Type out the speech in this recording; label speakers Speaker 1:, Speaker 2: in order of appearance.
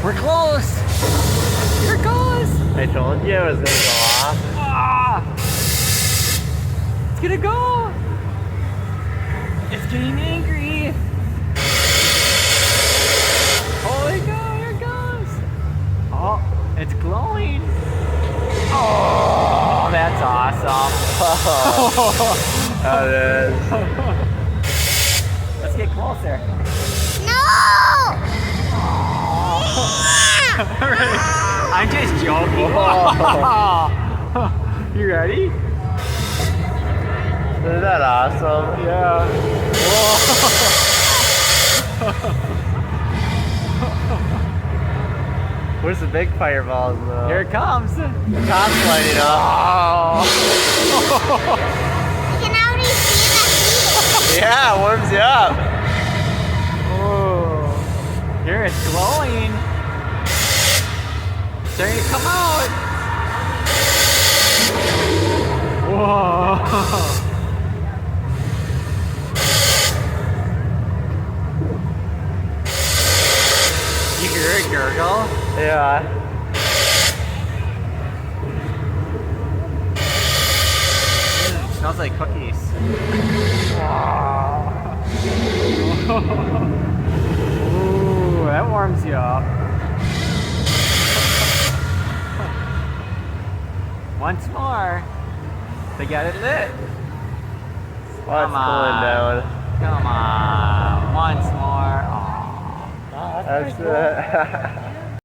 Speaker 1: We're close. Here it goes.
Speaker 2: I told you it was gonna go off.
Speaker 1: Ah! It's gonna go. It's getting angry. Holy cow, here it goes. Oh, it's glowing. Oh, that's awesome.
Speaker 2: That is.
Speaker 1: Let's get closer.
Speaker 3: No!
Speaker 1: Alright, I'm just joking. You ready?
Speaker 2: Isn't that awesome?
Speaker 1: Yeah.
Speaker 2: Where's the big fireballs though?
Speaker 1: Here it comes.
Speaker 2: The top's lighting up.
Speaker 3: I can already see the heat.
Speaker 2: Yeah, it warms you up.
Speaker 1: Oh. Here it's glowing. Starting to come out. Whoa. You hear it gurgle?
Speaker 2: Yeah.
Speaker 1: Smells like cookies. Ooh, that warms you up. Once more. They got it lit.
Speaker 2: Well, it's cooling down.
Speaker 1: Come on. Once more. Oh,
Speaker 2: That's it.